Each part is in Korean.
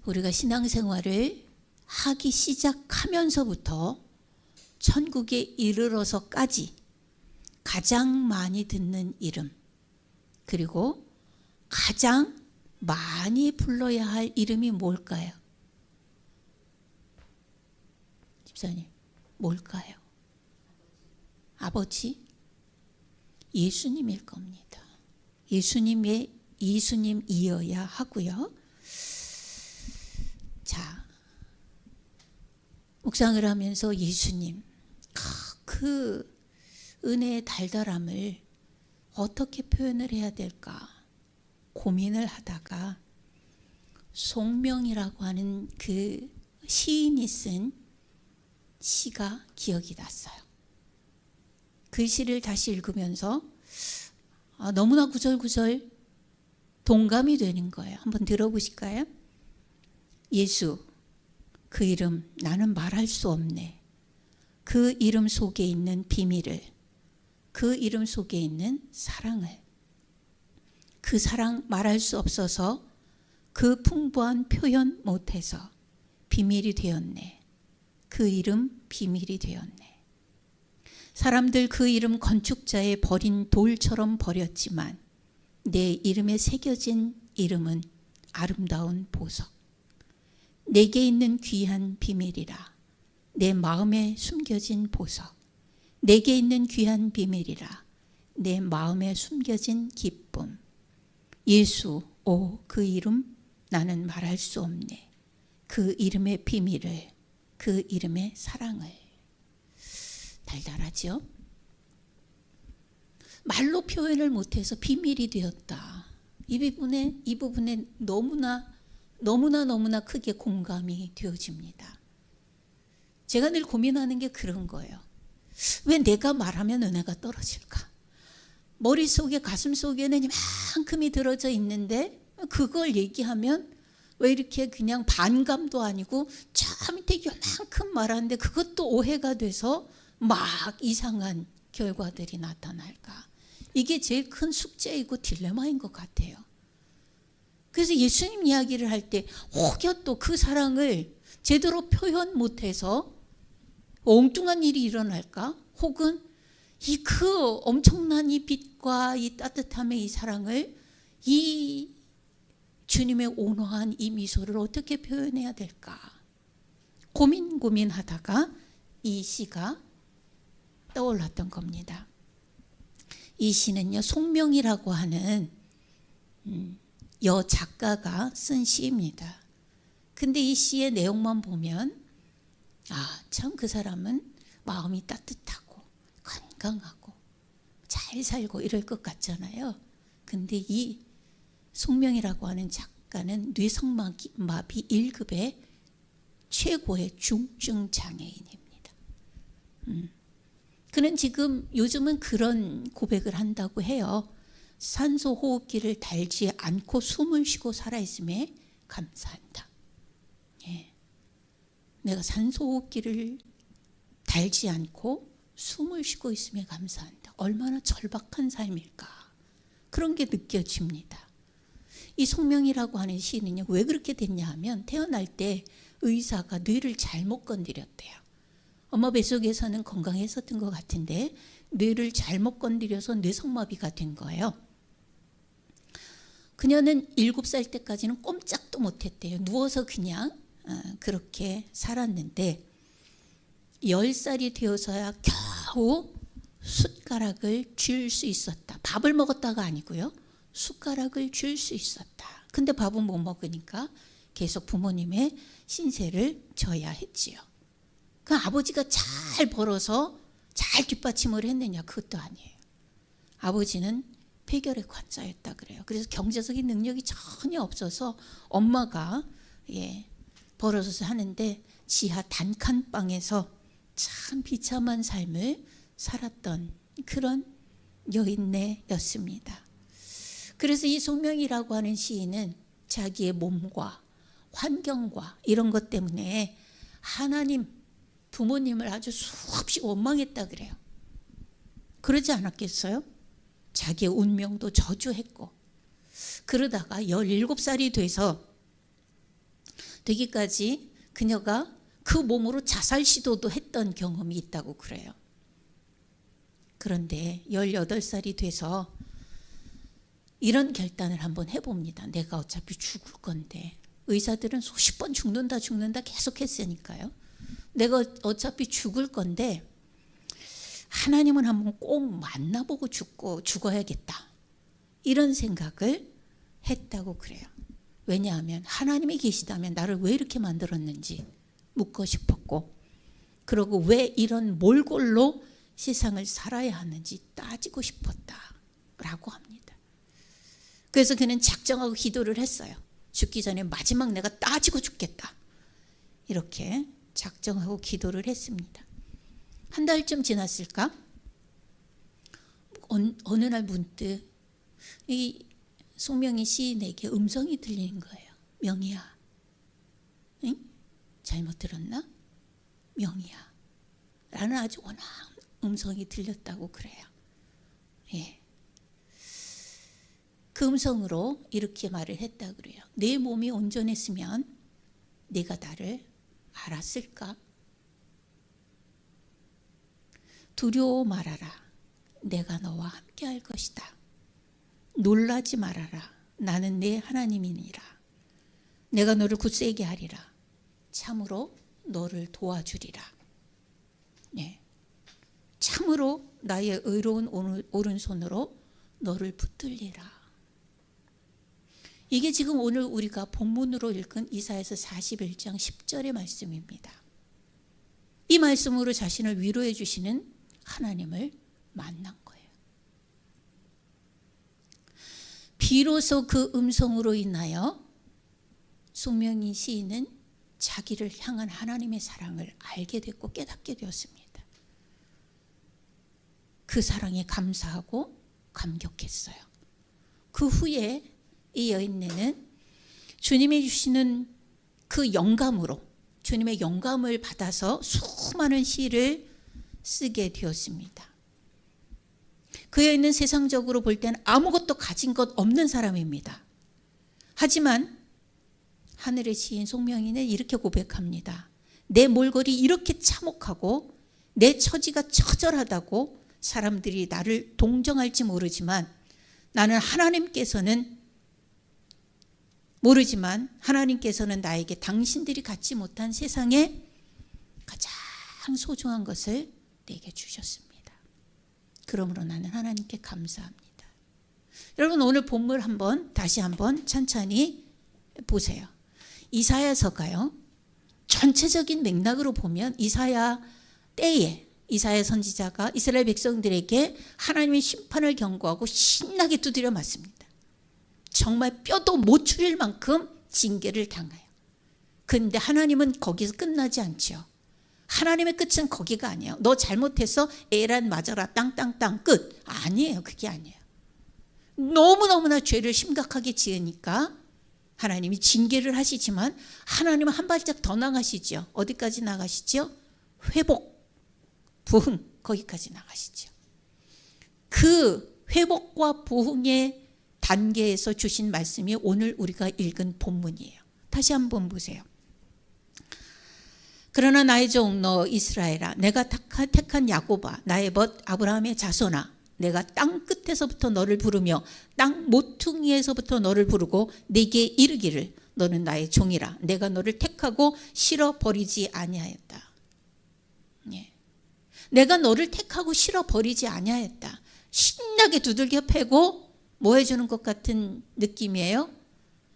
우리가 신앙생활을 하기 시작하면서부터 천국에 이르러서까지 가장 많이 듣는 이름, 그리고 가장 많이 불러야 할 이름이 뭘까요? 집사님, 뭘까요? 아버지? 예수님일 겁니다. 예수님이어야 하고요. 자, 묵상을 하면서 예수님, 그 은혜의 달달함을 어떻게 표현을 해야 될까 고민을 하다가 송명이라고 하는 그 시인이 쓴 시가 기억이 났어요. 그 시를 다시 읽으면서 너무나 구절구절 동감이 되는 거예요. 한번 들어보실까요? 예수, 그 이름 나는 말할 수 없네. 그 이름 속에 있는 비밀을, 그 이름 속에 있는 사랑을, 그 사랑 말할 수 없어서 그 풍부한 표현 못해서 비밀이 되었네. 그 이름 비밀이 되었네. 사람들 그 이름 건축자의 버린 돌처럼 버렸지만 내 이름에 새겨진 이름은 아름다운 보석. 내게 있는 귀한 비밀이라. 내 마음에 숨겨진 보석. 내게 있는 귀한 비밀이라. 내 마음에 숨겨진 기쁨. 예수, 그 이름 나는 말할 수 없네. 그 이름의 비밀을, 그 이름의 사랑을. 달달하죠? 말로 표현을 못해서 비밀이 되었다. 이 부분에 너무나 크게 공감이 되어집니다. 제가 늘 고민하는 게 그런 거예요. 왜 내가 말하면 은혜가 떨어질까? 머릿속에 가슴속에는 이만큼이 들어져 있는데 그걸 얘기하면 왜 이렇게 그냥 반감도 아니고 저 밑에 요만큼 말하는데 그것도 오해가 돼서 막 이상한 결과들이 나타날까? 이게 제일 큰 숙제이고 딜레마인 것 같아요. 그래서 예수님 이야기를 할 때 혹여 또 그 사랑을 제대로 표현 못해서 엉뚱한 일이 일어날까? 혹은 그 엄청난 이 빛과 이 따뜻함의 이 사랑을, 이 주님의 온화한 이 미소를 어떻게 표현해야 될까? 고민하다가 이 시가 떠올랐던 겁니다. 이 시는요, 송명이라고 하는 여 작가가 쓴 시입니다. 근데 이 시의 내용만 보면 참 그 사람은 마음이 따뜻하고 건강하고 잘 살고 이럴 것 같잖아요. 근데 이 송명이라고 하는 작가는 뇌성마비 1급의 최고의 중증 장애인입니다. 그는 지금 요즘은 그런 고백을 한다고 해요. 산소 호흡기를 달지 않고 숨을 쉬고 살아있음에 감사한다. 내가 산소 호흡기를 달지 않고 숨을 쉬고 있음에 감사한다. 얼마나 절박한 삶일까. 그런 게 느껴집니다. 이 송명이라고 하는 시인은요, 왜 그렇게 됐냐 하면 태어날 때 의사가 뇌를 잘못 건드렸대요. 엄마 뱃속에서는 건강했었던 것 같은데 뇌를 잘못 건드려서 뇌성마비가 된 거예요. 그녀는 7살 때까지는 꼼짝도 못했대요. 누워서 그냥 그렇게 살았는데 10살이 되어서야 겨우 숟가락을 쥘 수 있었다. 밥을 먹었다가 아니고요. 숟가락을 쥘 수 있었다. 근데 밥은 못 먹으니까 계속 부모님의 신세를 져야 했지요. 그 아버지가 잘 벌어서 잘 뒷받침을 했느냐? 그것도 아니에요. 아버지는 폐결의 환자였다 그래요. 그래서 경제적인 능력이 전혀 없어서 엄마가 벌어서 하는데 지하 단칸방에서 참 비참한 삶을 살았던 그런 여인네였습니다. 그래서 이 송명이라고 하는 시인은 자기의 몸과 환경과 이런 것 때문에 하나님, 부모님을 아주 수없이 원망했다 그래요. 그러지 않았겠어요? 자기의 운명도 저주했고, 그러다가 17살이 돼서 되기까지 그녀가 그 몸으로 자살 시도도 했던 경험이 있다고 그래요. 그런데 18살이 돼서 이런 결단을 한번 해봅니다. 내가 어차피 죽을 건데, 의사들은 수십 번 죽는다 계속 했으니까요. 내가 어차피 죽을 건데 하나님은 한번 꼭 만나보고 죽어야겠다, 이런 생각을 했다고 그래요. 왜냐하면 하나님이 계시다면 나를 왜 이렇게 만들었는지 묻고 싶었고, 그리고 왜 이런 몰골로 세상을 살아야 하는지 따지고 싶었다라고 합니다. 그래서 그는 작정하고 기도를 했어요. 죽기 전에 마지막 내가 따지고 죽겠다, 이렇게 작정하고 기도를 했습니다. 한 달쯤 지났을까? 어느 날 문득 이 송명희 시인에게 음성이 들리는 거예요. 명희야, 응? 잘못 들었나? 명희야 라는 아주 원한 음성이 들렸다고 그래요. 예. 그 음성으로 이렇게 말을 했다 그래요. 내 몸이 온전했으면 네가 나를 알았을까? 두려워 말아라. 내가 너와 함께 할 것이다. 놀라지 말아라. 나는 내 하나님이니라. 내가 너를 굳세게 하리라. 참으로 너를 도와주리라. 네. 참으로 나의 의로운 오른손으로 너를 붙들리라. 이게 지금 오늘 우리가 본문으로 읽은 이사야서 41장 10절의 말씀입니다. 이 말씀으로 자신을 위로해 주시는 하나님을 만난 거예요. 비로소 그 음성으로 인하여 송명희 시인은 자기를 향한 하나님의 사랑을 알게 됐고 깨닫게 되었습니다. 그 사랑에 감사하고 감격했어요. 그 후에 이 여인네는 주님이 주시는 그 영감으로, 주님의 영감을 받아서 수많은 시를 쓰게 되었습니다. 그 여인은 세상적으로 볼 때는 아무것도 가진 것 없는 사람입니다. 하지만 하늘의 시인 송명희는 이렇게 고백합니다. 내 몰골이 이렇게 참혹하고 내 처지가 처절하다고 사람들이 나를 동정할지 모르지만 나는 하나님께서는 나에게 당신들이 갖지 못한 세상에 가장 소중한 것을 내게 주셨습니다. 그러므로 나는 하나님께 감사합니다. 여러분, 오늘 본문 다시 한번 천천히 보세요. 이사야서가요, 전체적인 맥락으로 보면 이사야 때에 이사야 선지자가 이스라엘 백성들에게 하나님의 심판을 경고하고 신나게 두드려 맞습니다. 정말 뼈도 못 추릴 만큼 징계를 당해요. 그런데 하나님은 거기서 끝나지 않죠. 하나님의 끝은 거기가 아니에요. 너 잘못해서 에란 맞아라 땅땅땅 끝. 아니에요. 그게 아니에요. 너무너무나 죄를 심각하게 지으니까 하나님이 징계를 하시지만 하나님은 한 발짝 더 나가시죠. 어디까지 나가시죠? 회복, 부흥, 거기까지 나가시죠. 그 회복과 부흥의 단계에서 주신 말씀이 오늘 우리가 읽은 본문이에요. 다시 한번 보세요. 그러나 나의 종 너 이스라엘아, 내가 택한 야곱아, 나의 벗 아브라함의 자손아, 내가 땅 끝에서부터 너를 부르며 땅 모퉁이에서부터 너를 부르고 네게 이르기를 너는 나의 종이라. 내가 너를 택하고 실어버리지 아니하였다. 예. 내가 너를 택하고 실어버리지 아니하였다. 신나게 두들겨 패고 뭐 해주는 것 같은 느낌이에요.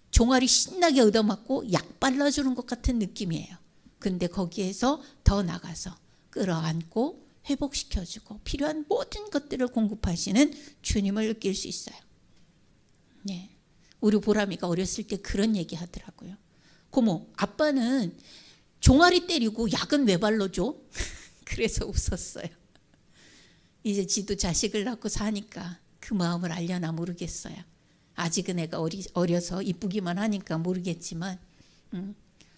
종아리 신나게 얻어맞고 약 발라주는 것 같은 느낌이에요. 근데 거기에서 더 나가서 끌어안고 회복시켜주고 필요한 모든 것들을 공급하시는 주님을 느낄 수 있어요. 네. 우리 보람이가 어렸을 때 그런 얘기 하더라고요. 고모, 아빠는 종아리 때리고 약은 왜 발라줘? 그래서 웃었어요. 이제 지도 자식을 낳고 사니까 그 마음을 알려나 모르겠어요. 아직은 애가 어려서 이쁘기만 하니까 모르겠지만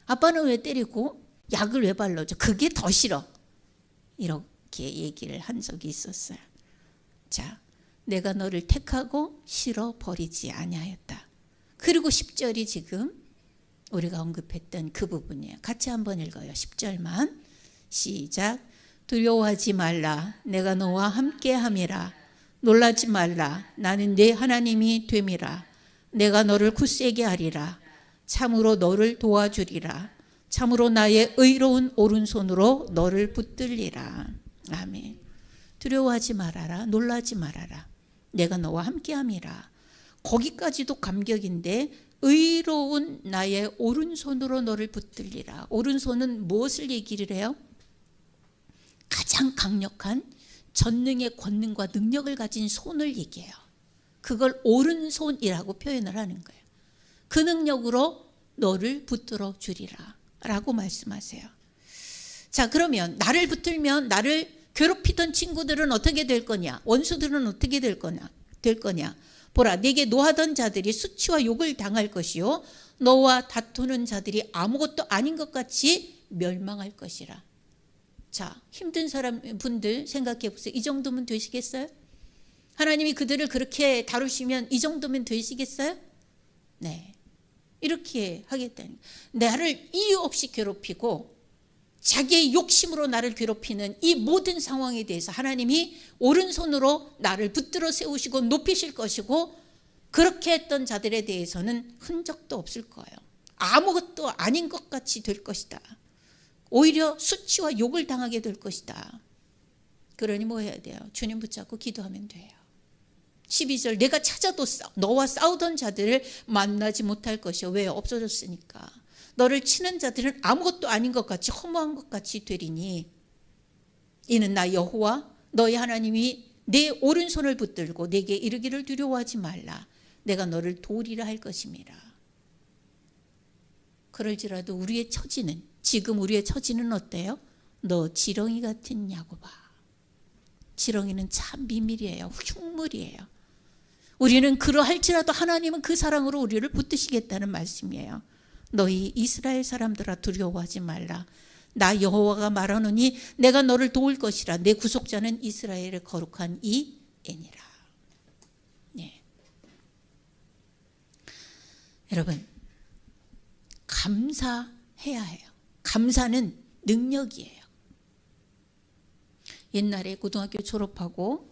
아빠는 왜 때리고 약을 왜 발라줘? 그게 더 싫어. 이렇게 얘기를 한 적이 있었어요. 자, 내가 너를 택하고 실어버리지 아니하였다. 그리고 10절이 지금 우리가 언급했던 그 부분이에요. 같이 한번 읽어요. 10절만 시작. 두려워하지 말라. 내가 너와 함께함이라. 놀라지 말라. 나는 네 하나님이 됨이라. 내가 너를 굳세게 하리라. 참으로 너를 도와주리라. 참으로 나의 의로운 오른손으로 너를 붙들리라. 아멘. 두려워하지 말아라. 놀라지 말아라. 내가 너와 함께함이라. 거기까지도 감격인데 의로운 나의 오른손으로 너를 붙들리라. 오른손은 무엇을 얘기를 해요? 가장 강력한 전능의 권능과 능력을 가진 손을 얘기해요. 그걸 오른손이라고 표현을 하는 거예요. 그 능력으로 너를 붙들어 주리라 라고 말씀하세요. 자, 그러면 나를 붙들면 나를 괴롭히던 친구들은 어떻게 될 거냐? 원수들은 어떻게 될 거냐? 보라, 내게 노하던 자들이 수치와 욕을 당할 것이요 너와 다투는 자들이 아무것도 아닌 것 같이 멸망할 것이라. 자, 힘든 분들 생각해 보세요. 이 정도면 되시겠어요? 하나님이 그들을 그렇게 다루시면 이 정도면 되시겠어요? 네, 이렇게 하겠다는, 나를 이유 없이 괴롭히고 자기의 욕심으로 나를 괴롭히는 이 모든 상황에 대해서 하나님이 오른손으로 나를 붙들어 세우시고 높이실 것이고, 그렇게 했던 자들에 대해서는 흔적도 없을 거예요. 아무것도 아닌 것 같이 될 것이다. 오히려 수치와 욕을 당하게 될 것이다. 그러니 뭐 해야 돼요? 주님 붙잡고 기도하면 돼요. 12절, 내가 찾아도 너와 싸우던 자들을 만나지 못할 것이요. 왜? 없어졌으니까. 너를 치는 자들은 아무것도 아닌 것 같이 허무한 것 같이 되리니 이는 나 여호와 너희 하나님이 내 오른손을 붙들고 내게 이르기를 두려워하지 말라. 내가 너를 도우리라 할 것임이라. 그럴지라도 우리의 처지는, 지금 우리의 처지는 어때요? 너 지렁이 같은 야곱아. 지렁이는 참 비밀이에요. 흉물이에요. 우리는 그러할지라도 하나님은 그 사랑으로 우리를 붙드시겠다는 말씀이에요. 너희 이스라엘 사람들아 두려워하지 말라. 나 여호와가 말하노니 내가 너를 도울 것이라. 내 구속자는 이스라엘의 거룩한 이애니라. 네. 여러분, 감사해야 해요. 감사는 능력이에요. 옛날에 고등학교 졸업하고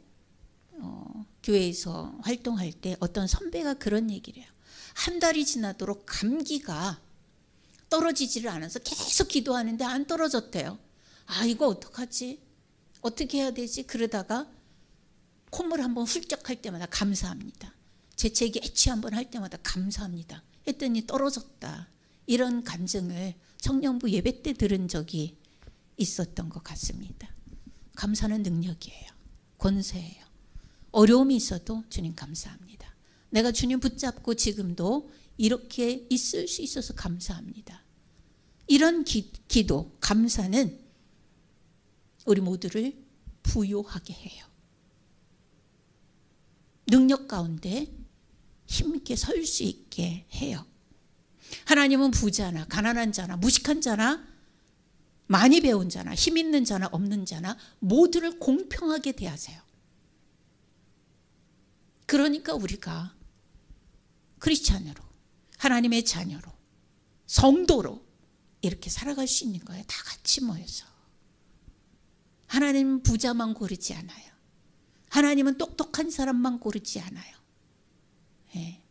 교회에서 활동할 때 어떤 선배가 그런 얘기를 해요. 한 달이 지나도록 감기가 떨어지지를 않아서 계속 기도하는데 안 떨어졌대요. 아, 이거 어떡하지? 어떻게 해야 되지? 그러다가 콧물 한번 훌쩍 할 때마다 감사합니다. 재채기 애취 한번 할 때마다 감사합니다. 했더니 떨어졌다. 이런 간증을 청년부 예배 때 들은 적이 있었던 것 같습니다. 감사는 능력이에요. 권세예요. 어려움이 있어도 주님 감사합니다. 내가 주님 붙잡고 지금도 이렇게 있을 수 있어서 감사합니다. 이런 기도, 감사는 우리 모두를 부요하게 해요. 능력 가운데 힘있게 설 수 있게 해요. 하나님은 부자나 가난한 자나 무식한 자나 많이 배운 자나 힘 있는 자나 없는 자나 모두를 공평하게 대하세요. 그러니까 우리가 크리스찬으로, 하나님의 자녀로, 성도로 이렇게 살아갈 수 있는 거예요. 다 같이 모여서. 하나님은 부자만 고르지 않아요. 하나님은 똑똑한 사람만 고르지 않아요. 네.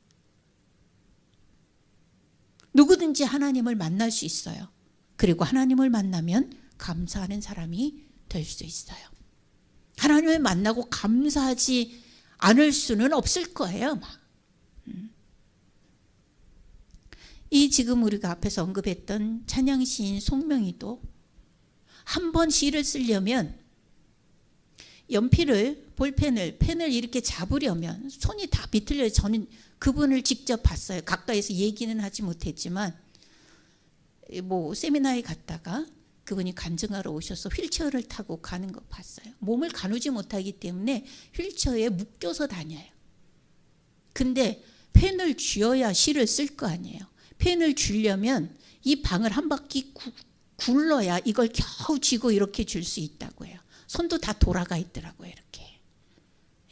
누구든지 하나님을 만날 수 있어요. 그리고 하나님을 만나면 감사하는 사람이 될 수 있어요. 하나님을 만나고 감사하지 않을 수는 없을 거예요. 막. 이 지금 우리가 앞에서 언급했던 찬양 시인 송명희도 한 번 시를 쓰려면 연필을, 볼펜을, 펜을 이렇게 잡으려면 손이 다 비틀려요. 저는 그분을 직접 봤어요. 가까이서 얘기는 하지 못했지만 뭐 세미나에 갔다가 그분이 간증하러 오셔서 휠체어를 타고 가는 거 봤어요. 몸을 가누지 못하기 때문에 휠체어에 묶여서 다녀요. 근데 펜을 쥐어야 시를 쓸 거 아니에요. 펜을 쥐려면 이 방을 한 바퀴 굴러야 이걸 겨우 쥐고 이렇게 줄 수 있다고 해요. 손도 다 돌아가 있더라고요. 이렇게.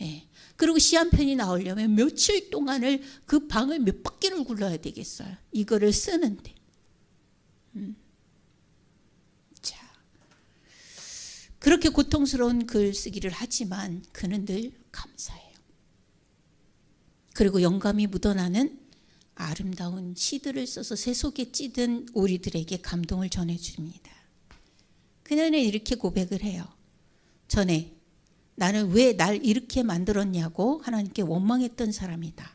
예. 그리고 시 한 편이 나오려면 며칠 동안을 그 방을 몇 바퀴를 굴러야 되겠어요. 이거를 쓰는데. 그렇게 고통스러운 글쓰기를 하지만 그는 늘 감사해요. 그리고 영감이 묻어나는 아름다운 시들을 써서 새 속에 찌든 우리들에게 감동을 전해줍니다. 그녀는 이렇게 고백을 해요. 전에 나는 왜 날 이렇게 만들었냐고 하나님께 원망했던 사람이다.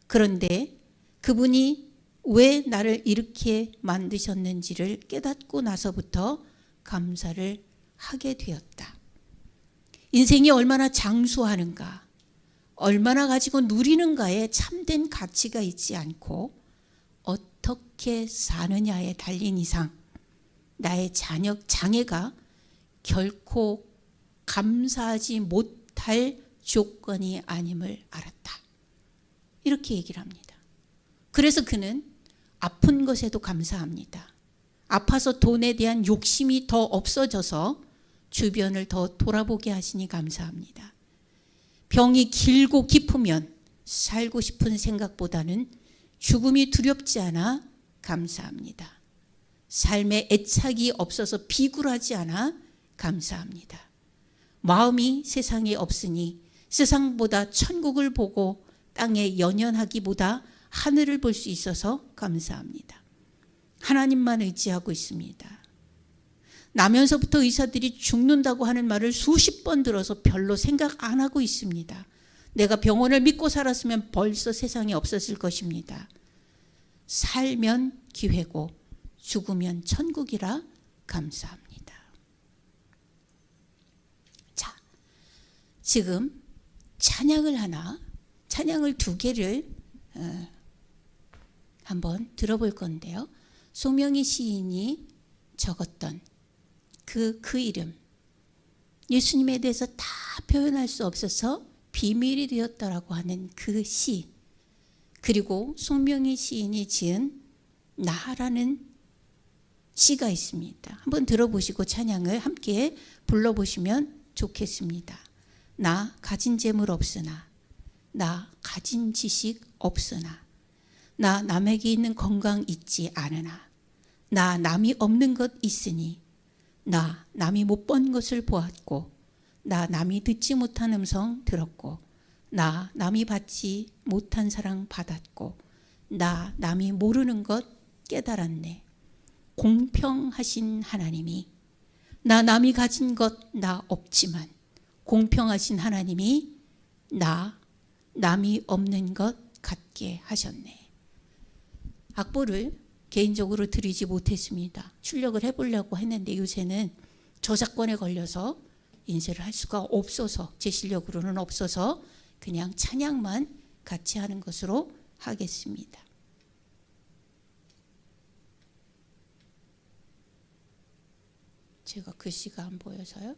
그런데 그분이 왜 나를 이렇게 만드셨는지를 깨닫고 나서부터 감사를 하게 되었다. 인생이 얼마나 장수하는가, 얼마나 가지고 누리는가에 참된 가치가 있지 않고 어떻게 사느냐에 달린 이상 나의 장애가 결코 감사하지 못할 조건이 아님을 알았다. 이렇게 얘기를 합니다. 그래서 그는 아픈 것에도 감사합니다. 아파서 돈에 대한 욕심이 더 없어져서 주변을 더 돌아보게 하시니 감사합니다. 병이 길고 깊으면 살고 싶은 생각보다는 죽음이 두렵지 않아 감사합니다. 삶에 애착이 없어서 비굴하지 않아 감사합니다. 마음이 세상에 없으니 세상보다 천국을 보고 땅에 연연하기보다 하늘을 볼 수 있어서 감사합니다. 하나님만 의지하고 있습니다. 나면서부터 의사들이 죽는다고 하는 말을 수십 번 들어서 별로 생각 안 하고 있습니다. 내가 병원을 믿고 살았으면 벌써 세상에 없었을 것입니다. 살면 기회고 죽으면 천국이라 감사합니다. 자, 지금 찬양을 두 개를 한번 들어볼 건데요. 송명희 시인이 적었던 그 이름, 예수님에 대해서 다 표현할 수 없어서 비밀이 되었다라고 하는 그 시, 그리고 송명희 시인이 지은 나라는 시가 있습니다. 한번 들어보시고 찬양을 함께 불러보시면 좋겠습니다. 나 가진 재물 없으나, 나 가진 지식 없으나, 나 남에게 있는 건강 있지 않으나, 나 남이 없는 것 있으니, 나 남이 못 본 것을 보았고, 나 남이 듣지 못한 음성 들었고, 나 남이 받지 못한 사랑 받았고, 나 남이 모르는 것 깨달았네. 공평하신 하나님이, 나 남이 가진 것 나 없지만 공평하신 하나님이 나 남이 없는 것 갖게 하셨네. 악보를 개인적으로 드리지 못했습니다. 출력을 해보려고 했는데 요새는 저작권에 걸려서 인쇄를 할 수가 없어서, 제 실력으로는 없어서 그냥 찬양만 같이 하는 것으로 하겠습니다. 제가 글씨가 안 보여서요.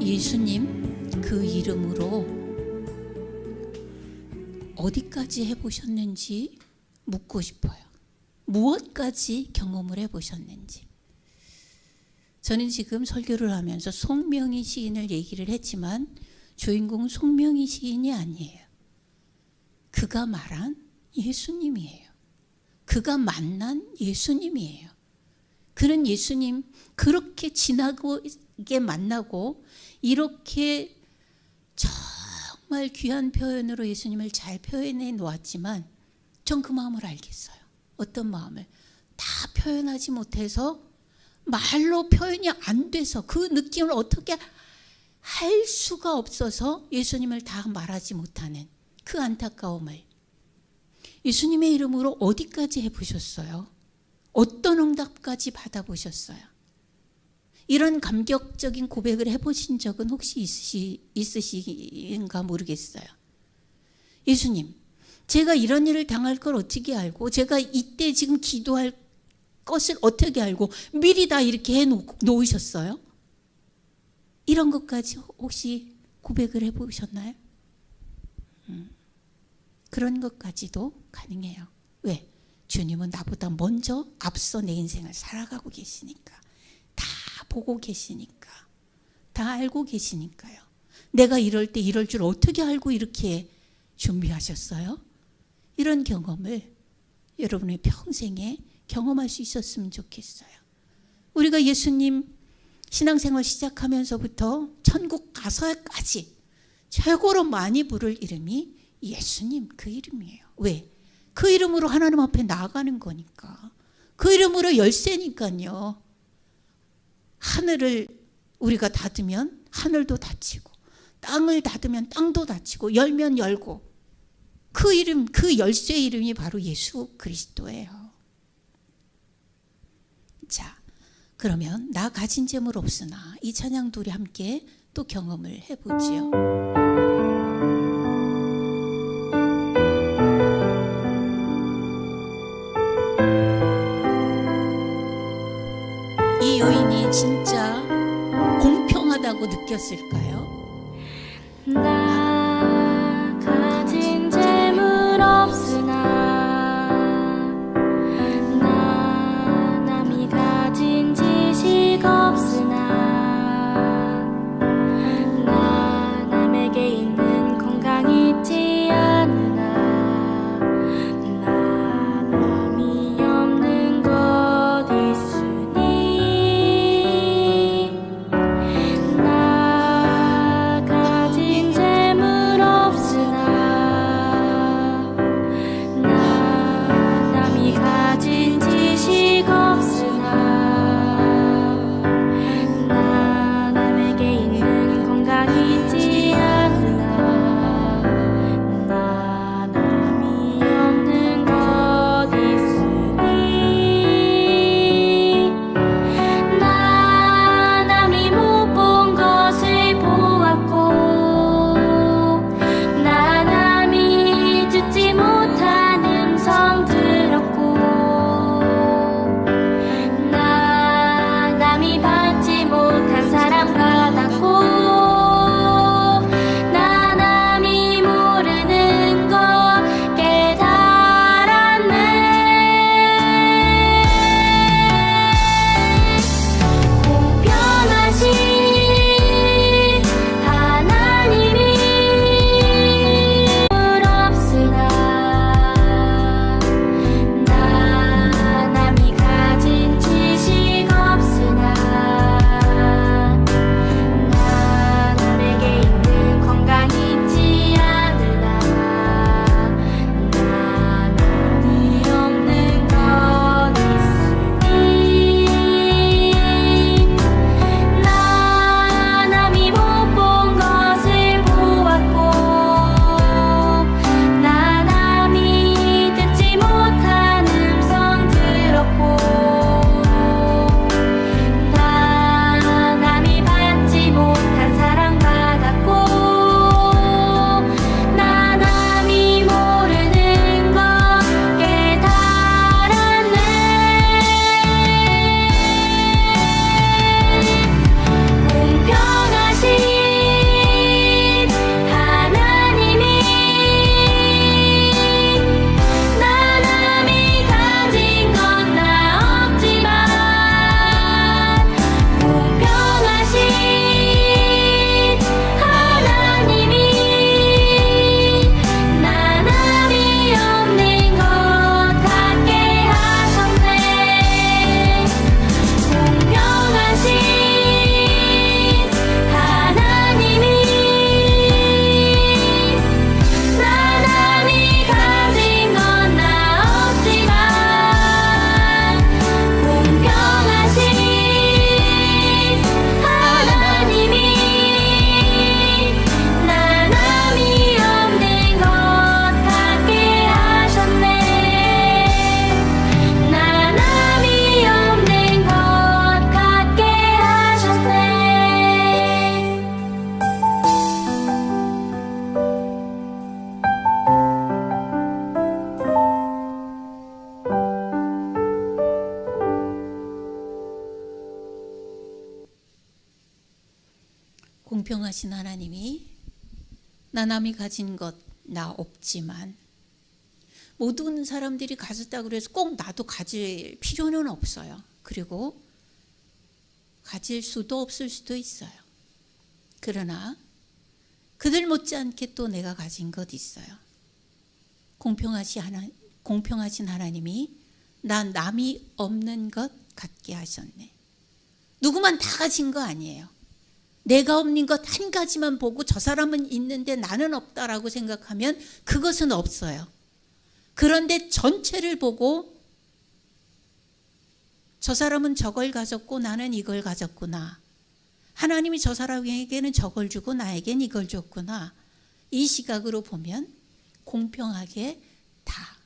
예수님 그 이름으로 어디까지 해보셨는지 묻고 싶어요. 무엇까지 경험을 해보셨는지. 저는 지금 설교를 하면서 송명희 시인을 얘기를 했지만 주인공은 송명희 시인이 아니에요. 그가 말한 예수님이에요. 그가 만난 예수님이에요. 그는 예수님 그렇게 진하게 만나고 이렇게 정말 귀한 표현으로 예수님을 잘 표현해 놓았지만 전 그 마음을 알겠어요. 어떤 마음을 다 표현하지 못해서 말로 표현이 안 돼서 그 느낌을 어떻게 할 수가 없어서 예수님을 다 말하지 못하는 그 안타까움을 예수님의 이름으로 어디까지 해보셨어요? 어떤 응답까지 받아보셨어요? 이런 감격적인 고백을 해보신 적은 혹시 있으신가 모르겠어요. 예수님, 제가 이런 일을 당할 걸 어떻게 알고 제가 이때 지금 기도할 것을 어떻게 알고 미리 다 이렇게 해놓으셨어요? 이런 것까지 혹시 고백을 해보셨나요? 그런 것까지도 가능해요. 왜? 주님은 나보다 먼저 앞서 내 인생을 살아가고 계시니까. 다 보고 계시니까. 다 알고 계시니까요. 내가 이럴 때 이럴 줄 어떻게 알고 이렇게 준비하셨어요? 이런 경험을 여러분의 평생에 경험할 수 있었으면 좋겠어요. 우리가 예수님 신앙생활 시작하면서부터 천국 가서까지 최고로 많이 부를 이름이 예수님 그 이름이에요. 왜? 그 이름으로 하나님 앞에 나아가는 거니까. 그 이름으로 열쇠니까요. 하늘을 우리가 닫으면 하늘도 닫히고 땅을 닫으면 땅도 닫히고 열면 열고 그 이름, 그 열쇠 이름이 바로 예수 그리스도예요. 자, 그러면 나 가진 재물 없으나 이 찬양도 우리 함께 또 경험을 해보지요. 이 여인이 진짜 공평하다고 느꼈을까요? 나 가진 재물 없으나 나 남이 가진 지식 없으나 나 남에게 있는 건강 있지 않으나 나 남이 없는 것 있으니 나 가진 재물 공평하신 하나님이 나 남이 가진 것 나 없지만 모든 사람들이 가졌다고 해서 꼭 나도 가질 필요는 없어요. 그리고 가질 수도 없을 수도 있어요. 그러나 그들 못지않게 또 내가 가진 것 있어요. 공평하신 하나님이 나 남이 없는 것 갖게 하셨네. 누구만 다 가진 거 아니에요. 내가 없는 것 한 가지만 보고 저 사람은 있는데 나는 없다라고 생각하면 그것은 없어요. 그런데 전체를 보고 저 사람은 저걸 가졌고 나는 이걸 가졌구나. 하나님이 저 사람에게는 저걸 주고 나에겐 이걸 줬구나. 이 시각으로 보면 공평하게 다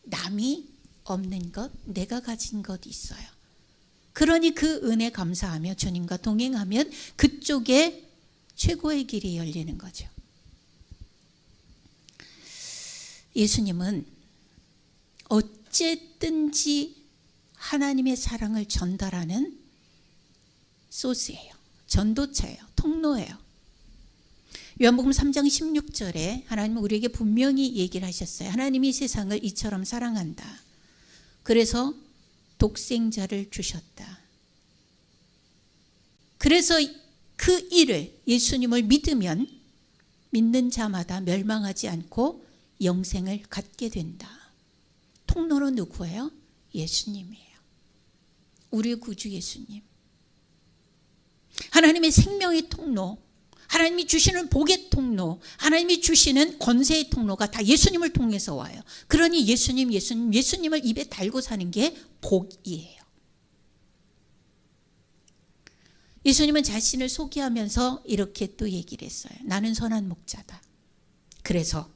남이 없는 것, 내가 가진 것 있어요. 그러니 그 은혜 감사하며 주님과 동행하면 그쪽에 최고의 길이 열리는 거죠. 예수님은 어쨌든지 하나님의 사랑을 전달하는 소스예요. 전도차예요. 통로예요. 요한복음 3장 16절에 하나님은 우리에게 분명히 얘기를 하셨어요. 하나님이 세상을 이처럼 사랑한다. 그래서 독생자를 주셨다. 그래서 그 일을 예수님을 믿으면 믿는 자마다 멸망하지 않고 영생을 갖게 된다. 통로는 누구예요? 예수님이에요. 우리의 구주 예수님. 하나님의 생명의 통로, 하나님이 주시는 복의 통로, 하나님이 주시는 권세의 통로가 다 예수님을 통해서 와요. 그러니 예수님을 입에 달고 사는 게 복이에요. 예수님은 자신을 소개하면서 이렇게 또 얘기를 했어요. 나는 선한 목자다. 그래서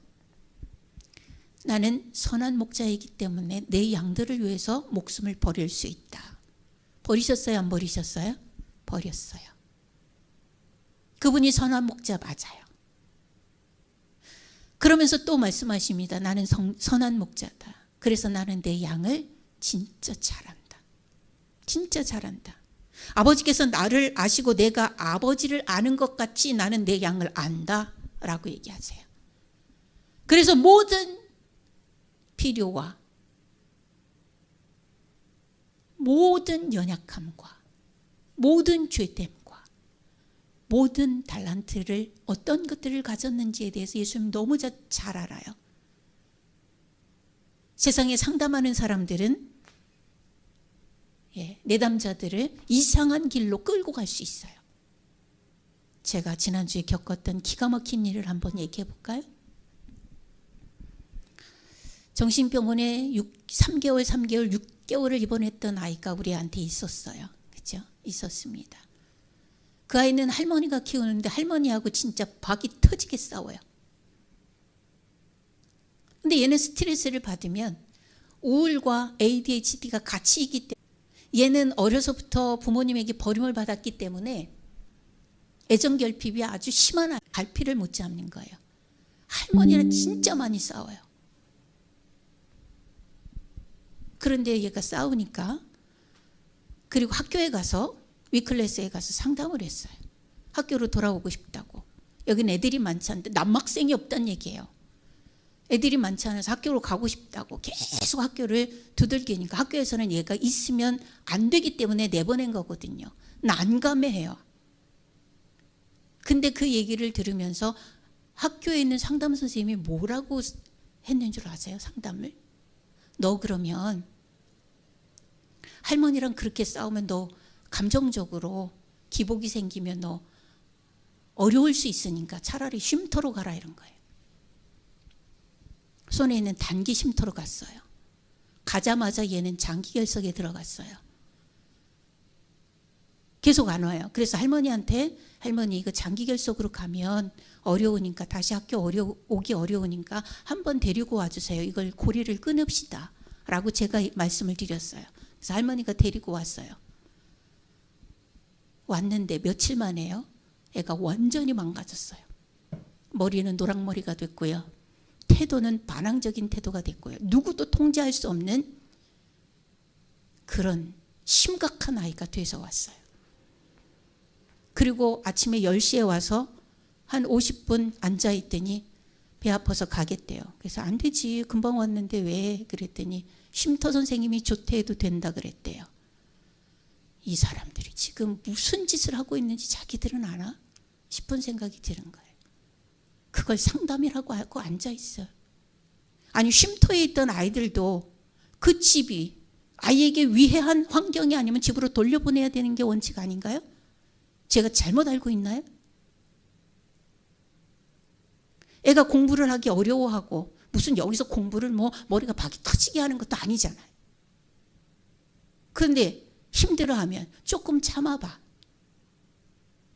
나는 선한 목자이기 때문에 내 양들을 위해서 목숨을 버릴 수 있다. 버리셨어요? 안 버리셨어요? 버렸어요. 그분이 선한 목자 맞아요. 그러면서 또 말씀하십니다. 나는 선한 목자다. 그래서 나는 내 양을 진짜 잘 안다. 진짜 잘 안다. 아버지께서 나를 아시고 내가 아버지를 아는 것 같이 나는 내 양을 안다 라고 얘기하세요. 그래서 모든 필요와 모든 연약함과 모든 죄됨과 모든 달란트를 어떤 것들을 가졌는지에 대해서 예수님 너무 잘 알아요. 세상에 상담하는 사람들은 내담자들을 이상한 길로 끌고 갈 수 있어요. 제가 지난주에 겪었던 기가 막힌 일을 한번 얘기해 볼까요? 정신병원에 3개월, 6개월을 입원했던 아이가 우리한테 있었어요. 그죠? 있었습니다. 그 아이는 할머니가 키우는데 할머니하고 진짜 박이 터지게 싸워요. 근데 얘는 스트레스를 받으면 우울과 ADHD가 같이 있기 때문에 얘는 어려서부터 부모님에게 버림을 받았기 때문에 애정결핍이 아주 심한 갈피를 못 잡는 거예요. 할머니랑 진짜 많이 싸워요. 그런데 얘가 싸우니까 그리고 학교에 가서 위클래스에 가서 상담을 했어요. 학교로 돌아오고 싶다고. 여기는 애들이 많지 않은데 남학생이 없다는 얘기예요. 애들이 많지 않아서 학교로 가고 싶다고 계속 학교를 두들기니까 학교에서는 얘가 있으면 안 되기 때문에 내보낸 거거든요. 난감해해요. 근데 그 얘기를 들으면서 학교에 있는 상담 선생님이 뭐라고 했는 줄 아세요? 상담을. 너 그러면 할머니랑 그렇게 싸우면 너 감정적으로 기복이 생기면 너 어려울 수 있으니까 차라리 쉼터로 가라 이런 거예요. 손에 있는 단기 쉼터로 갔어요. 가자마자 얘는 장기 결석에 들어갔어요. 계속 안 와요. 그래서 할머니한테 할머니 이거 장기 결석으로 가면 어려우니까 다시 학교 오기 어려우니까 한번 데리고 와주세요. 이걸 고리를 끊읍시다 라고 제가 말씀을 드렸어요. 그래서 할머니가 데리고 왔어요. 왔는데 며칠 만에요. 애가 완전히 망가졌어요. 머리는 노랑머리가 됐고요. 태도는 반항적인 태도가 됐고요. 누구도 통제할 수 없는 그런 심각한 아이가 돼서 왔어요. 그리고 아침에 10시에 와서 한 50분 앉아있더니 배 아파서 가겠대요. 그래서 안 되지, 금방 왔는데 왜? 그랬더니 쉼터 선생님이 조퇴해도 된다 그랬대요. 이 사람들이 지금 무슨 짓을 하고 있는지 자기들은 아나? 싶은 생각이 드는 거예요. 그걸 상담이라고 하고 앉아있어요. 아니, 쉼터에 있던 아이들도 그 집이 아이에게 위해한 환경이 아니면 집으로 돌려보내야 되는 게 원칙 아닌가요? 제가 잘못 알고 있나요? 애가 공부를 하기 어려워하고 무슨 여기서 공부를 머리가 박이 터지게 하는 것도 아니잖아요. 그런데 힘들어하면 조금 참아봐.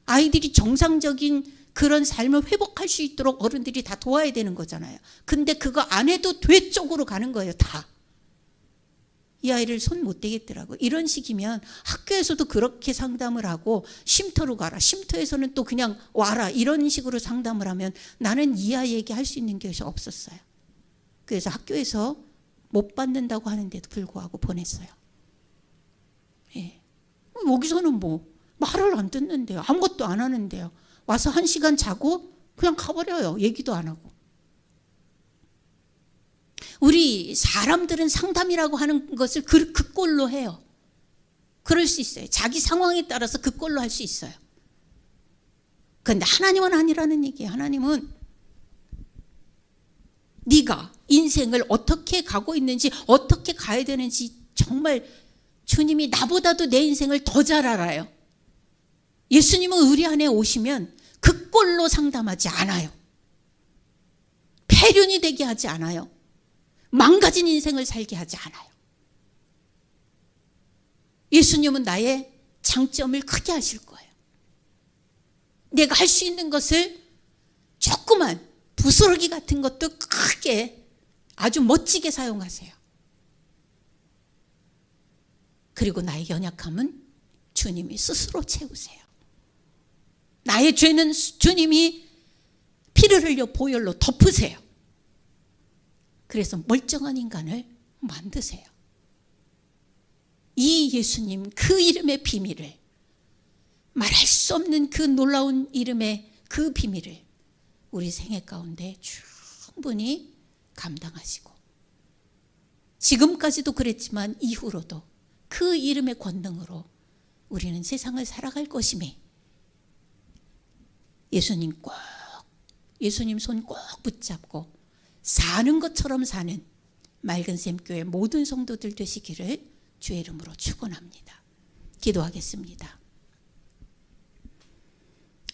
아이들이 정상적인 그런 삶을 회복할 수 있도록 어른들이 다 도와야 되는 거잖아요. 근데 그거 안 해도 돼 쪽으로 가는 거예요, 다. 이 아이를 손 못 대겠더라고. 이런 식이면 학교에서도 그렇게 상담을 하고 쉼터로 가라, 쉼터에서는 또 그냥 와라, 이런 식으로 상담을 하면 나는 이 아이에게 할 수 있는 것이 없었어요. 그래서 학교에서 못 받는다고 하는데도 불구하고 보냈어요. 예. 여기서는 말을 안 듣는데요. 아무것도 안 하는데요. 와서 1시간 자고 그냥 가버려요. 얘기도 안 하고. 우리 사람들은 상담이라고 하는 것을 그 꼴로 해요. 그럴 수 있어요. 자기 상황에 따라서 그 꼴로 할 수 있어요. 그런데 하나님은 아니라는 얘기예요. 하나님은 네가 인생을 어떻게 가고 있는지, 어떻게 가야 되는지 정말 주님이 나보다도 내 인생을 더 잘 알아요. 예수님은 우리 안에 오시면 그 꼴로 상담하지 않아요. 폐륜이 되게 하지 않아요. 망가진 인생을 살게 하지 않아요. 예수님은 나의 장점을 크게 하실 거예요. 내가 할 수 있는 것을 조그만 부스러기 같은 것도 크게 아주 멋지게 사용하세요. 그리고 나의 연약함은 주님이 스스로 채우세요. 나의 죄는 주님이 피를 흘려 보혈로 덮으세요. 그래서 멀쩡한 인간을 만드세요. 이 예수님, 그 이름의 비밀을, 말할 수 없는 그 놀라운 이름의 그 비밀을 우리 생애 가운데 충분히 감당하시고, 지금까지도 그랬지만 이후로도 그 이름의 권능으로 우리는 세상을 살아갈 것임이, 예수님 손 꼭 붙잡고 사는 것처럼 사는 맑은 샘교회 모든 성도들 되시기를 주의 이름으로 축원합니다. 기도하겠습니다.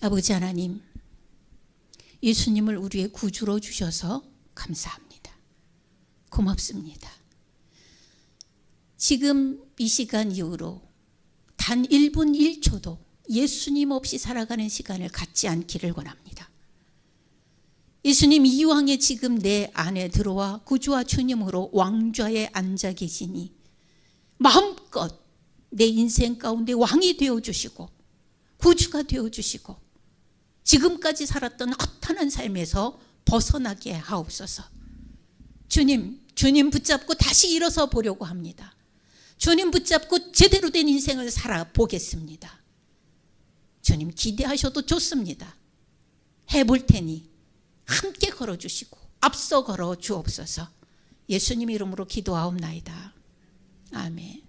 아버지 하나님, 예수님을 우리의 구주로 주셔서 감사합니다. 고맙습니다. 지금 이 시간 이후로 단 1분 1초도 예수님 없이 살아가는 시간을 갖지 않기를 원합니다. 예수님, 이왕에 지금 내 안에 들어와 구주와 주님으로 왕좌에 앉아 계시니 마음껏 내 인생 가운데 왕이 되어주시고 구주가 되어주시고 지금까지 살았던 허탄한 삶에서 벗어나게 하옵소서. 주님 붙잡고 다시 일어서 보려고 합니다. 주님 붙잡고 제대로 된 인생을 살아보겠습니다. 주님 기대하셔도 좋습니다. 해볼 테니 함께 걸어주시고 앞서 걸어 주옵소서. 예수님 이름으로 기도하옵나이다. 아멘.